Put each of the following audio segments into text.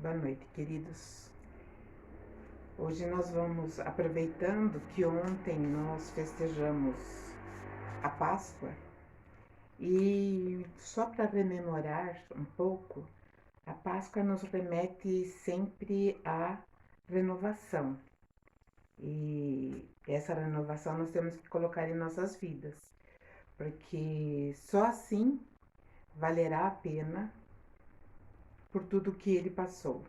Boa noite, queridos. Hoje nós vamos, aproveitando que ontem nós festejamos a Páscoa, e só para rememorar um pouco, a Páscoa nos remete sempre à renovação. E essa renovação nós temos que colocar em nossas vidas, porque só assim valerá a pena por tudo que ele passou.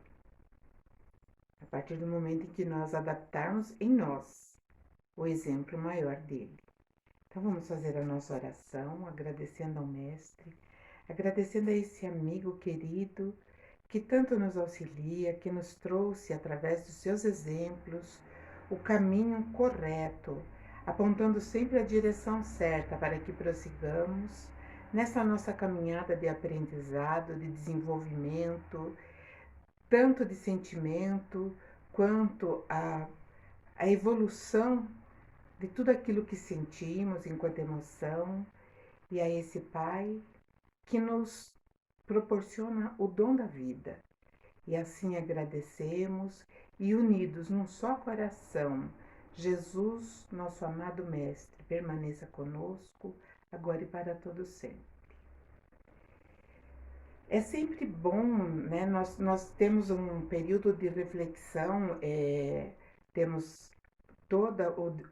A partir do momento em que nós adaptarmos em nós o exemplo maior dele. Então vamos fazer a nossa oração, agradecendo ao Mestre, agradecendo a esse amigo querido que tanto nos auxilia, que nos trouxe através dos seus exemplos o caminho correto, apontando sempre a direção certa para que prossigamos nessa nossa caminhada de aprendizado, de desenvolvimento, tanto de sentimento quanto a evolução de tudo aquilo que sentimos enquanto emoção, e a esse Pai que nos proporciona o dom da vida. E assim agradecemos e unidos num só coração, Jesus, nosso amado Mestre, permaneça conosco, agora e para todo sempre. É sempre bom, né? Nós temos um período de reflexão, temos todo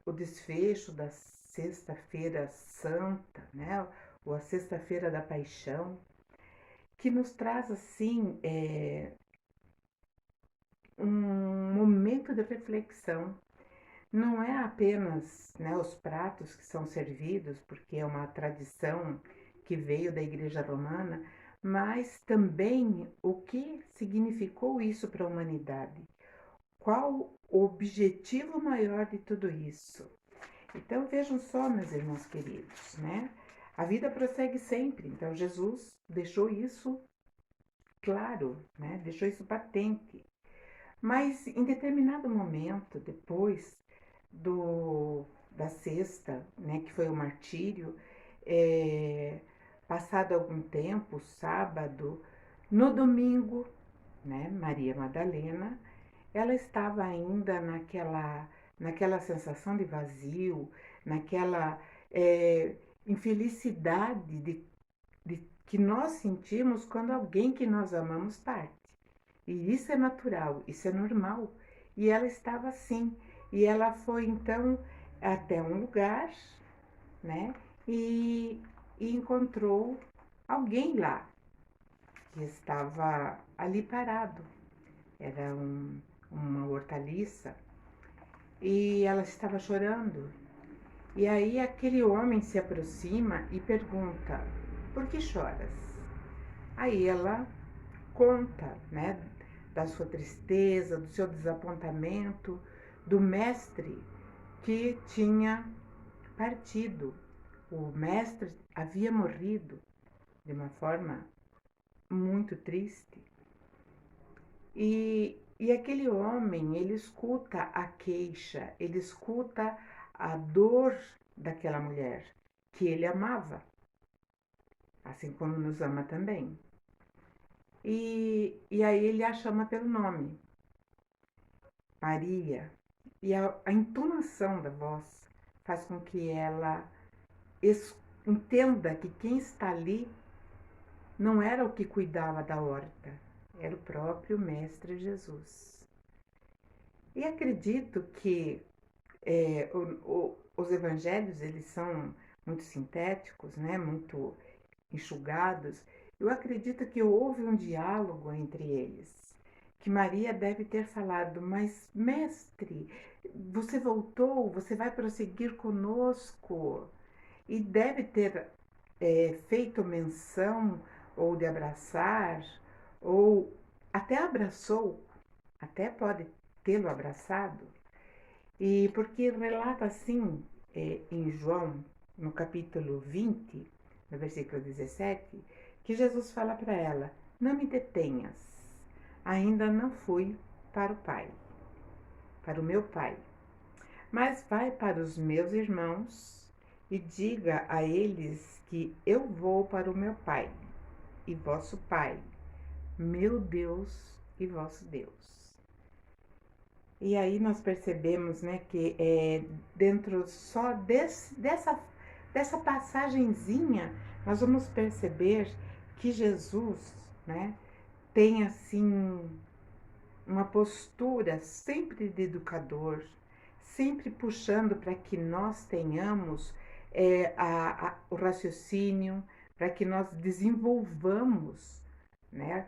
o desfecho da Sexta-feira Santa, né? Ou a Sexta-feira da Paixão, que nos traz assim um momento de reflexão. Não é apenas, né, os pratos que são servidos, porque é uma tradição que veio da Igreja Romana, mas também o que significou isso para a humanidade. Qual o objetivo maior de tudo isso? Então vejam só, meus irmãos queridos, né? A vida prossegue sempre. Então Jesus deixou isso claro, né? Deixou isso patente. Mas em determinado momento, depois da sexta, né, que foi o martírio, passado algum tempo, sábado, no domingo, né, Maria Madalena, ela estava ainda naquela sensação de vazio, naquela infelicidade de que nós sentimos quando alguém que nós amamos parte. E isso é natural, isso é normal. E ela estava assim. E ela foi então até um lugar, né? E encontrou alguém lá que estava ali parado. Era uma hortaliça e ela estava chorando. E aí aquele homem se aproxima e pergunta: por que choras? Aí ela conta, né, da sua tristeza, do seu desapontamento, do mestre que tinha partido. O mestre havia morrido de uma forma muito triste. E aquele homem, ele escuta a queixa, ele escuta a dor daquela mulher que ele amava, assim como nos ama também. E aí ele a chama pelo nome, Maria. E a entonação da voz faz com que ela entenda que quem está ali não era o que cuidava da horta, era o próprio Mestre Jesus. E acredito que os evangelhos, eles são muito sintéticos, né? Muito enxugados. Eu acredito que houve um diálogo entre eles, que Maria deve ter falado: mas mestre, você voltou, você vai prosseguir conosco. E deve ter feito menção ou de abraçar, ou até abraçou, até pode tê-lo abraçado. E porque relata assim em João, no capítulo 20, no versículo 17, que Jesus fala para ela: não me detenhas, ainda não fui para o Pai, para o meu Pai, mas vai para os meus irmãos e diga a eles que eu vou para o meu Pai e vosso Pai, meu Deus e vosso Deus. E aí nós percebemos, né, que dentro só dessa passagenzinha, nós vamos perceber que Jesus, né, tem assim uma postura sempre de educador, sempre puxando para que nós tenhamos o raciocínio, para que nós desenvolvamos, né,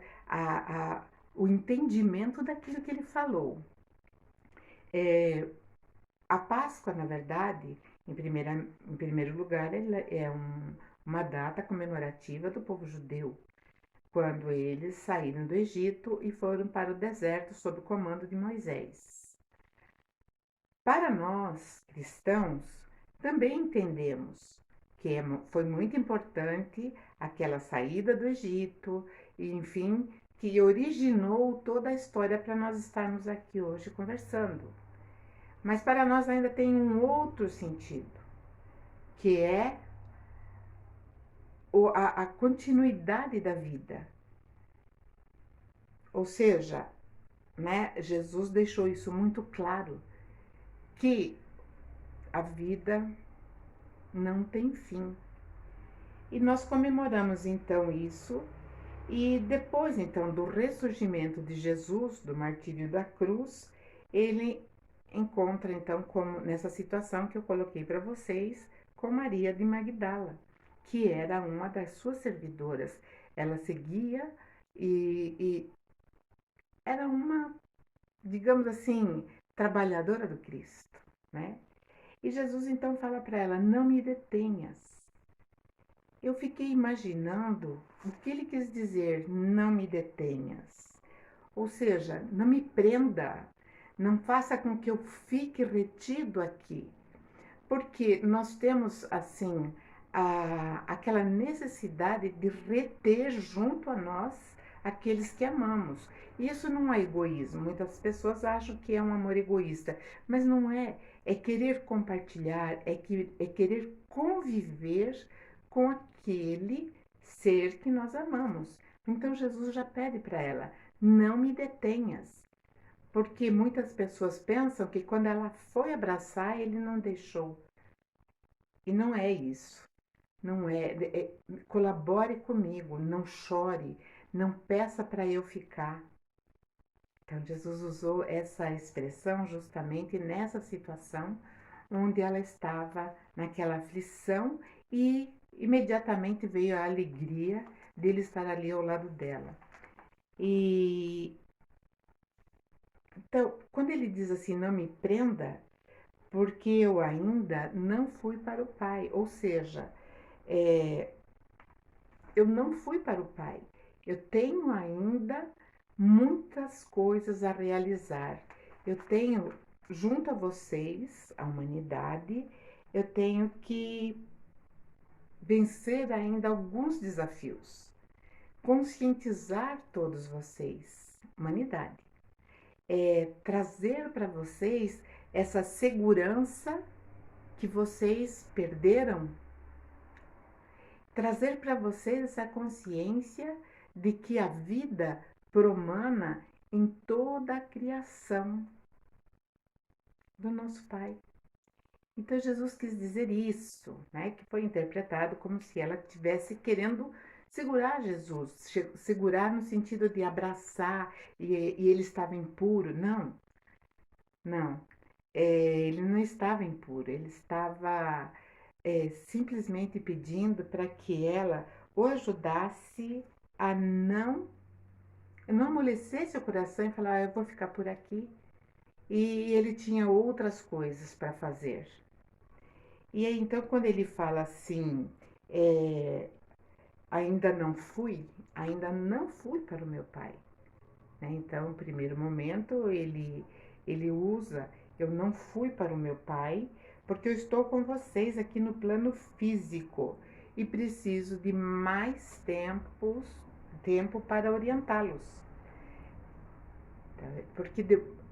o entendimento daquilo que ele falou. A Páscoa, na verdade, em primeiro lugar, ela é uma data comemorativa do povo judeu, quando eles saíram do Egito e foram para o deserto sob o comando de Moisés. Para nós, cristãos, também entendemos que foi muito importante aquela saída do Egito, e, enfim, que originou toda a história para nós estarmos aqui hoje conversando. Mas para nós ainda tem um outro sentido, que é a continuidade da vida. Ou seja, né, Jesus deixou isso muito claro, que a vida não tem fim. E nós comemoramos então isso, e depois então do ressurgimento de Jesus, do martírio da cruz, ele encontra então como nessa situação que eu coloquei para vocês, com Maria de Magdala, que era uma das suas servidoras. Ela seguia e era uma, digamos assim, trabalhadora do Cristo, né? E Jesus então fala para ela: não me detenhas. Eu fiquei imaginando o que ele quis dizer, não me detenhas. Ou seja, não me prenda, não faça com que eu fique retido aqui. Porque nós temos, assim, aquela necessidade de reter junto a nós aqueles que amamos. Isso não é egoísmo. Muitas pessoas acham que é um amor egoísta, mas não é. É querer compartilhar, é querer conviver com aquele ser que nós amamos. Então Jesus já pede para ela: não me detenhas. Porque muitas pessoas pensam que quando ela foi abraçar, ele não deixou. E não é isso. Não é. Colabore comigo, não chore, não peça para eu ficar. Então, Jesus usou essa expressão justamente nessa situação onde ela estava naquela aflição e imediatamente veio a alegria dele estar ali ao lado dela. E então, quando ele diz assim, não me prenda, porque eu ainda não fui para o Pai, ou seja, eu não fui para o Pai. Eu tenho ainda muitas coisas a realizar. Eu tenho, junto a vocês, a humanidade, eu tenho que vencer ainda alguns desafios. Conscientizar todos vocês, humanidade. Trazer para vocês essa segurança que vocês perderam, trazer para vocês essa consciência de que a vida promana em toda a criação do nosso Pai. Então Jesus quis dizer isso, né, que foi interpretado como se ela estivesse querendo segurar Jesus, segurar no sentido de abraçar e ele estava impuro. Não, não. Ele não estava impuro, ele estava simplesmente pedindo para que ela o ajudasse a não amolecesse o coração e falar: eu vou ficar por aqui. E ele tinha outras coisas para fazer. E aí, então, quando ele fala assim, ainda não fui para o meu pai. Né? Então, no primeiro momento, ele usa: eu não fui para o meu pai, porque eu estou com vocês aqui no plano físico e preciso de mais tempo para orientá-los. Porque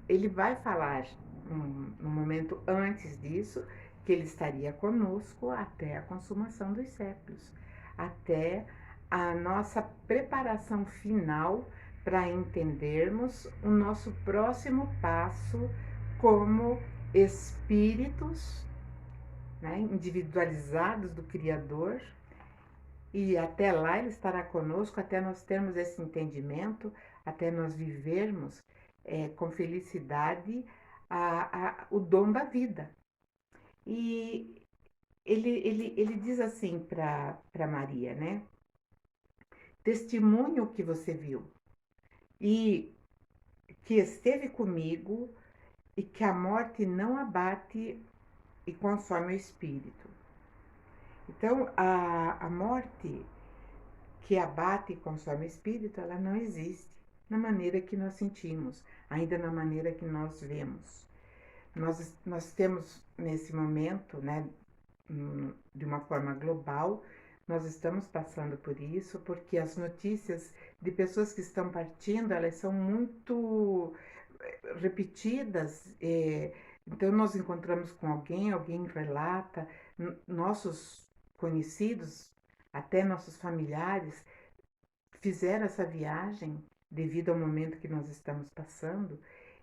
ele vai falar no momento antes disso que ele estaria conosco até a consumação dos séculos, até a nossa preparação final para entendermos o nosso próximo passo como espíritos, né, individualizados do Criador, e até lá Ele estará conosco, até nós termos esse entendimento, até nós vivermos com felicidade o dom da vida. E ele diz assim para Maria, né? Testemunho que você viu e que esteve comigo e que a morte não abate e consome o espírito. Então, a morte que abate e consome o espírito, ela não existe na maneira que nós sentimos, ainda na maneira que nós vemos. Nós temos nesse momento, né, de uma forma global, nós estamos passando por isso, porque as notícias de pessoas que estão partindo, elas são muito repetidas. Então, nós encontramos com alguém relata, nossos conhecidos, até nossos familiares, fizeram essa viagem devido ao momento que nós estamos passando.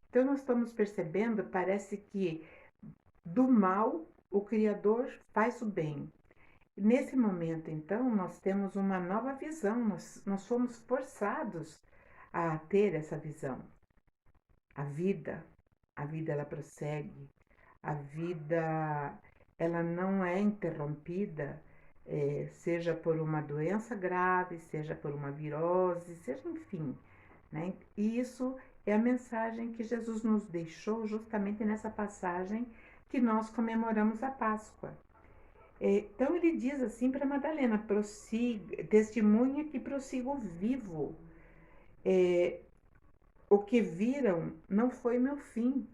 Então, nós estamos percebendo, parece que do mal o Criador faz o bem. Nesse momento, então, nós temos uma nova visão, nós fomos forçados a ter essa visão. A vida ela prossegue, a vida ela não é interrompida, seja por uma doença grave, seja por uma virose, seja enfim, né? E isso é a mensagem que Jesus nos deixou justamente nessa passagem que nós comemoramos a Páscoa. Então ele diz assim para Madalena: prossiga, testemunha que prossigo vivo. O que viram não foi meu fim.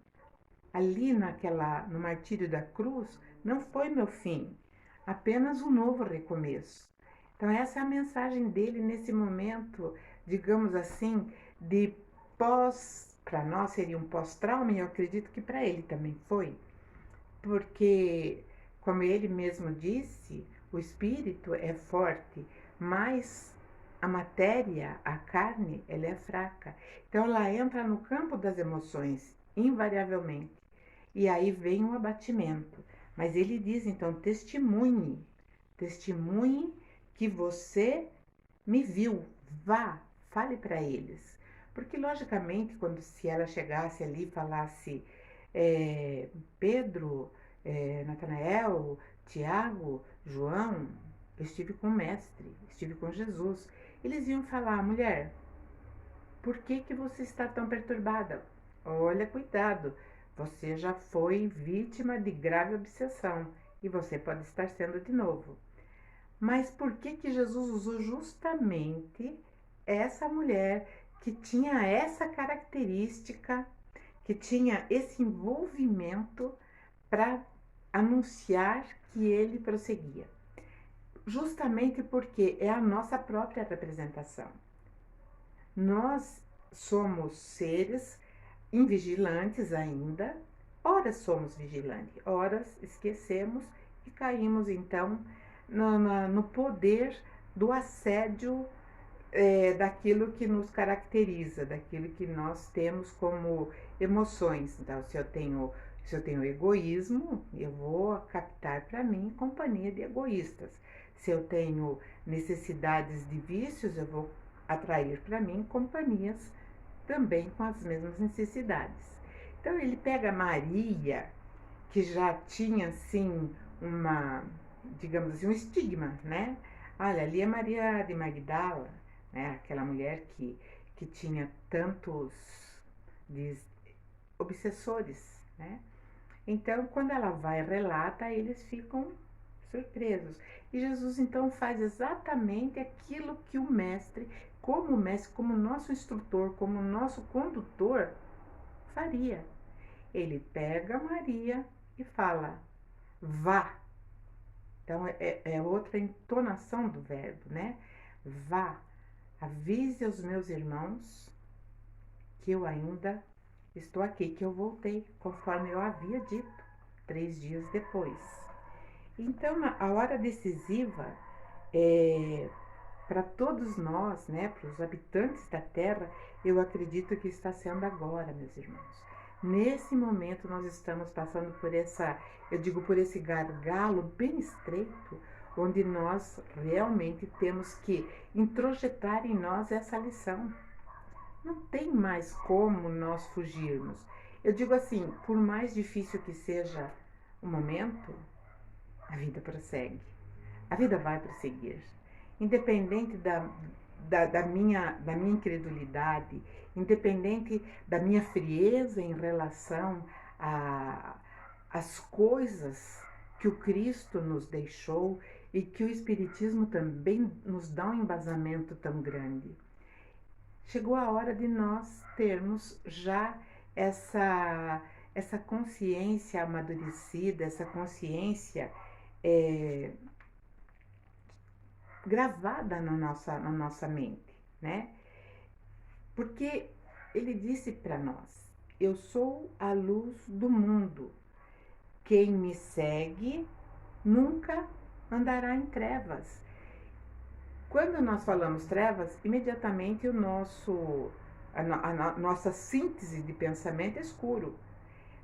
Ali no martírio da cruz, não foi meu fim, apenas um novo recomeço. Então essa é a mensagem dele nesse momento, digamos assim, de para nós seria um pós-trauma, e eu acredito que para ele também foi, porque, como ele mesmo disse, o espírito é forte, mas a matéria, a carne, ela é fraca. Então ela entra no campo das emoções, invariavelmente. E aí vem um abatimento. Mas ele diz, então, testemunhe que você me viu, vá, fale para eles. Porque, logicamente, se ela chegasse ali e falasse, Pedro, Natanael, Tiago, João, eu estive com o Mestre, estive com Jesus, eles iam falar: mulher, por que você está tão perturbada? Olha, cuidado, você já foi vítima de grave obsessão e você pode estar sendo de novo. Mas por que Jesus usou justamente essa mulher que tinha essa característica, que tinha esse envolvimento para anunciar que ele prosseguia? Justamente porque é a nossa própria representação. Nós somos seres invigilantes ainda, ora somos vigilantes, ora esquecemos e caímos então no poder do assédio daquilo que nos caracteriza, daquilo que nós temos como emoções. Então, se eu tenho egoísmo, eu vou captar para mim companhia de egoístas. Se eu tenho necessidades de vícios, eu vou atrair para mim companhias também com as mesmas necessidades. Então ele pega Maria, que já tinha assim digamos assim, um estigma, né? Olha, ali é Maria de Magdala, né? Aquela mulher que tinha tantos obsessores, né? Então, quando ela vai e relata, eles ficam surpresos. E Jesus então faz exatamente aquilo que o mestre, como nosso instrutor, como nosso condutor, faria. Ele pega Maria e fala: vá. Então é outra entonação do verbo, né? Vá, avise aos meus irmãos que eu ainda estou aqui, que eu voltei, conforme eu havia dito, 3 dias depois. Então, a hora decisiva para todos nós, né, para os habitantes da Terra, eu acredito que está sendo agora, meus irmãos. Nesse momento nós estamos passando por por esse gargalo bem estreito, onde nós realmente temos que introjetar em nós essa lição. Não tem mais como nós fugirmos. Eu digo assim, por mais difícil que seja o momento, a vida prossegue. A vida vai prosseguir. Independente da minha incredulidade, independente da minha frieza em relação às coisas que o Cristo nos deixou e que o Espiritismo também nos dá um embasamento tão grande. Chegou a hora de nós termos já essa consciência amadurecida, essa consciência gravada na nossa mente, né? Porque ele disse para nós: eu sou a luz do mundo. Quem me segue nunca andará em trevas. Quando nós falamos trevas, imediatamente a nossa síntese de pensamento é escuro.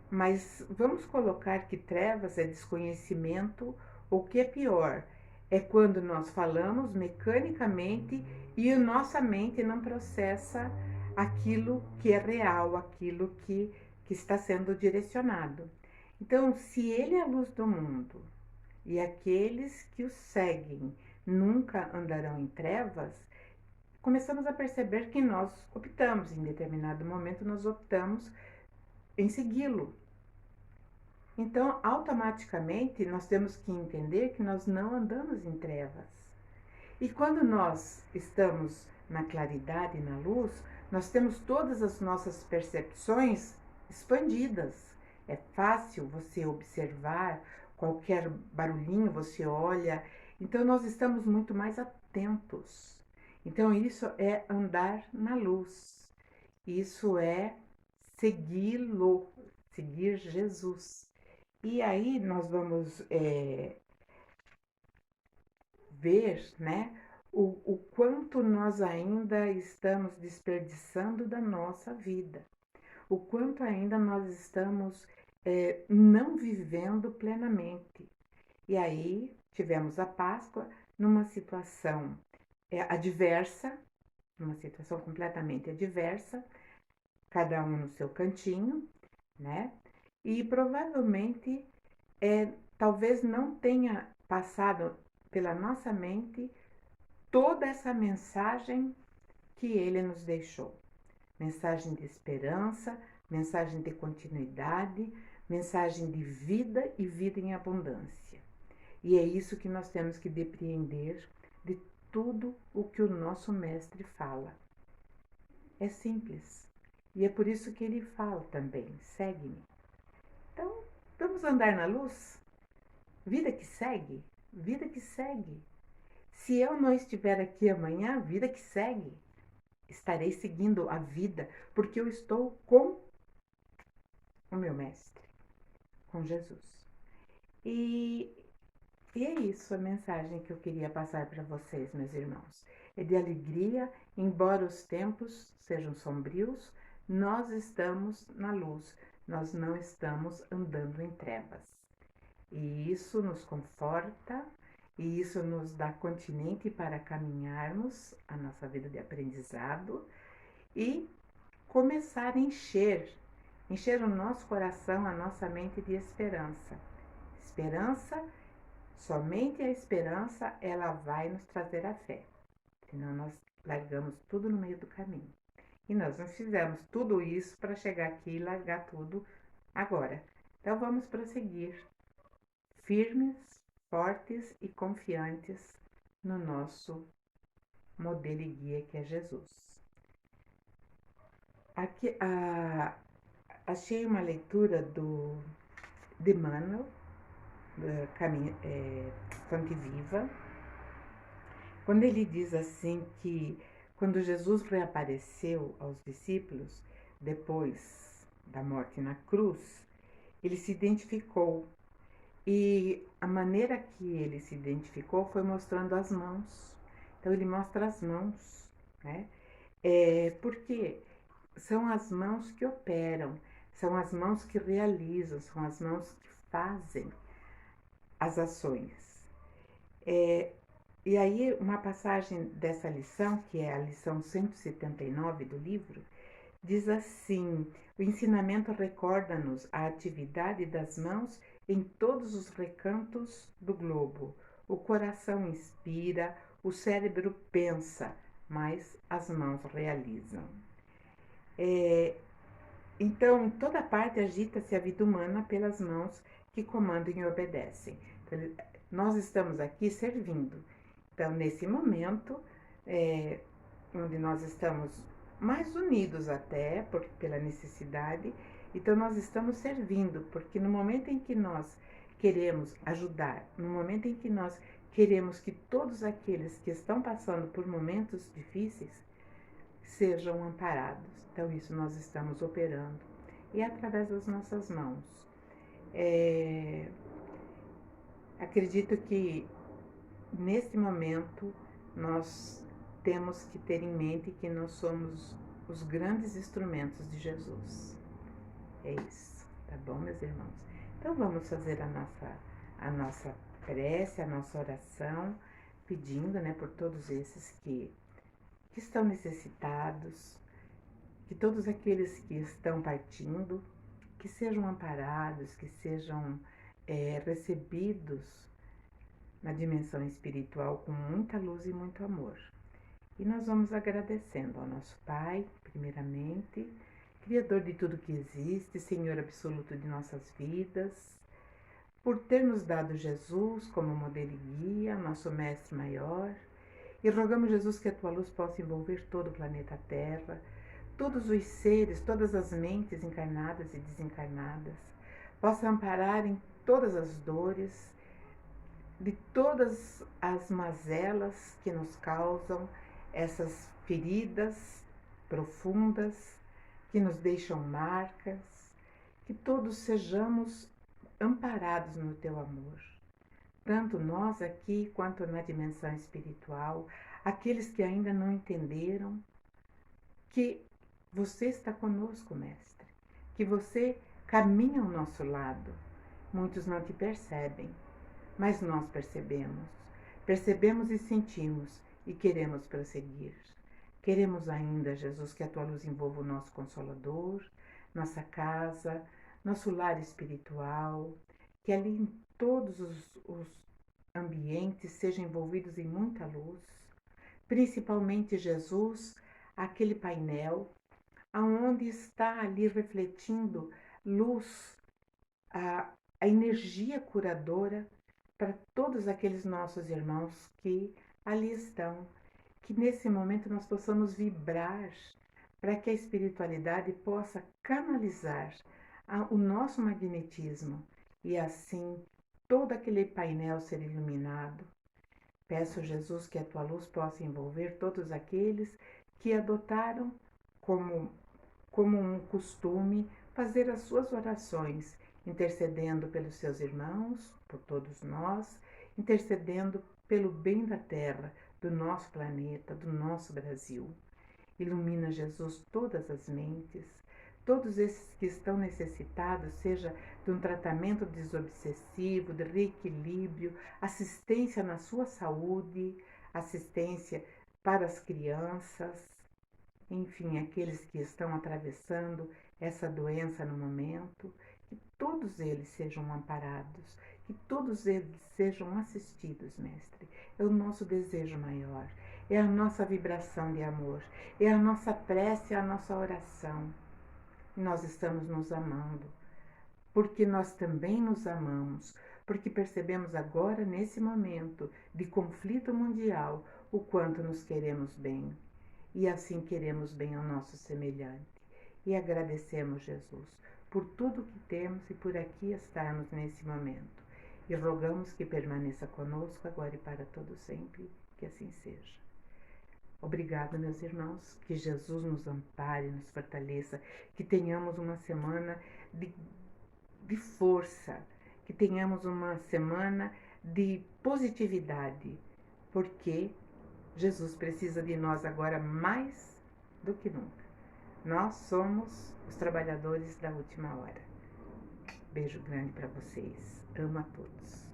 Mas vamos colocar que trevas é desconhecimento, ou que é pior, é quando nós falamos mecanicamente e a nossa mente não processa aquilo que é real, aquilo que está sendo direcionado. Então, se ele é a luz do mundo e aqueles que o seguem nunca andarão em trevas, começamos a perceber que nós optamos, em determinado momento, nós optamos em segui-lo. Então, automaticamente, nós temos que entender que nós não andamos em trevas. E quando nós estamos na claridade e na luz, nós temos todas as nossas percepções expandidas. É fácil você observar qualquer barulhinho, você olha. Então, nós estamos muito mais atentos. Então, isso é andar na luz. Isso é segui-lo, seguir Jesus. E aí nós vamos ver, né, o quanto nós ainda estamos desperdiçando da nossa vida, o quanto ainda nós estamos não vivendo plenamente. E aí tivemos a Páscoa numa situação adversa, numa situação completamente adversa, cada um no seu cantinho, né? E provavelmente talvez não tenha passado pela nossa mente toda essa mensagem que ele nos deixou. Mensagem de esperança, mensagem de continuidade, mensagem de vida e vida em abundância. E é isso que nós temos que depreender de tudo o que o nosso mestre fala. É simples. E é por isso que ele fala também, segue-me. Então, vamos andar na luz? Vida que segue, vida que segue. Se eu não estiver aqui amanhã, vida que segue. Estarei seguindo a vida, porque eu estou com o meu mestre, com Jesus. E é isso a mensagem que eu queria passar para vocês, meus irmãos. É de alegria, embora os tempos sejam sombrios, nós estamos na luz, nós não estamos andando em trevas. E isso nos conforta, e isso nos dá continente para caminharmos a nossa vida de aprendizado e começar a encher o nosso coração, a nossa mente de esperança. Esperança, somente a esperança, ela vai nos trazer a fé. Senão nós largamos tudo no meio do caminho. E nós não fizemos tudo isso para chegar aqui e largar tudo agora. Então vamos prosseguir firmes, fortes e confiantes no nosso modelo e guia que é Jesus. Aqui achei uma leitura de Emmanuel, Fonte Viva, quando ele diz assim que quando Jesus reapareceu aos discípulos, depois da morte na cruz, ele se identificou. E a maneira que ele se identificou foi mostrando as mãos. Então ele mostra as mãos, né? Porque são as mãos que operam, são as mãos que realizam, são as mãos que fazem as ações. E aí, uma passagem dessa lição, que é a lição 179 do livro, diz assim: o ensinamento recorda-nos a atividade das mãos em todos os recantos do globo. O coração inspira, o cérebro pensa, mas as mãos realizam. Então, em toda parte agita-se a vida humana pelas mãos que comandam e obedecem. Então, nós estamos aqui servindo. Então, nesse momento, onde nós estamos mais unidos até, pela necessidade, então nós estamos servindo, porque no momento em que nós queremos ajudar, no momento em que nós queremos que todos aqueles que estão passando por momentos difíceis sejam amparados. Então, isso nós estamos operando. E é através das nossas mãos. Acredito que, nesse momento, nós temos que ter em mente que nós somos os grandes instrumentos de Jesus. É isso, tá bom, meus irmãos? Então, vamos fazer a nossa prece, a nossa oração, pedindo, né, por todos esses que estão necessitados, que todos aqueles que estão partindo, que sejam amparados, que sejam recebidos na dimensão espiritual com muita luz e muito amor. E nós vamos agradecendo ao nosso Pai, primeiramente, Criador de tudo que existe, Senhor absoluto de nossas vidas, por ter nos dado Jesus como modelo e guia, nosso Mestre maior, e rogamos, Jesus, que a tua luz possa envolver todo o planeta Terra, todos os seres, todas as mentes encarnadas e desencarnadas, possa amparar em todas as dores, de todas as mazelas que nos causam essas feridas profundas, que nos deixam marcas, que todos sejamos amparados no teu amor. Tanto nós aqui quanto na dimensão espiritual, aqueles que ainda não entenderam que você está conosco, Mestre, que você caminha ao nosso lado. Muitos não te percebem, mas nós percebemos. Percebemos e sentimos e queremos prosseguir. Queremos ainda, Jesus, que a tua luz envolva o nosso Consolador, nossa casa, nosso lar espiritual, que ali em todos os ambientes sejam envolvidos em muita luz, principalmente, Jesus, aquele painel aonde está ali refletindo luz, a energia curadora para todos aqueles nossos irmãos que ali estão. Que nesse momento nós possamos vibrar para que a espiritualidade possa canalizar o nosso magnetismo e assim todo aquele painel ser iluminado. Peço, Jesus, que a tua luz possa envolver todos aqueles que adotaram como um costume fazer as suas orações, intercedendo pelos seus irmãos, por todos nós, intercedendo pelo bem da terra, do nosso planeta, do nosso Brasil. Ilumina, Jesus, todas as mentes, todos esses que estão necessitados, seja de um tratamento desobsessivo, de reequilíbrio, assistência na sua saúde, assistência para as crianças, enfim, aqueles que estão atravessando essa doença no momento, que todos eles sejam amparados, que todos eles sejam assistidos, Mestre. É o nosso desejo maior, é a nossa vibração de amor, é a nossa prece, é a nossa oração. E nós estamos nos amando, porque nós também nos amamos, porque percebemos agora, nesse momento de conflito mundial, o quanto nos queremos bem. E assim queremos bem ao nosso semelhante. E agradecemos, Jesus, por tudo que temos e por aqui estarmos nesse momento. E rogamos que permaneça conosco agora e para todo sempre, que assim seja. Obrigada, meus irmãos, que Jesus nos ampare, nos fortaleça, que tenhamos uma semana de força, que tenhamos uma semana de positividade, porque Jesus precisa de nós agora mais do que nunca. Nós somos os trabalhadores da última hora. Beijo grande para vocês. Amo a todos.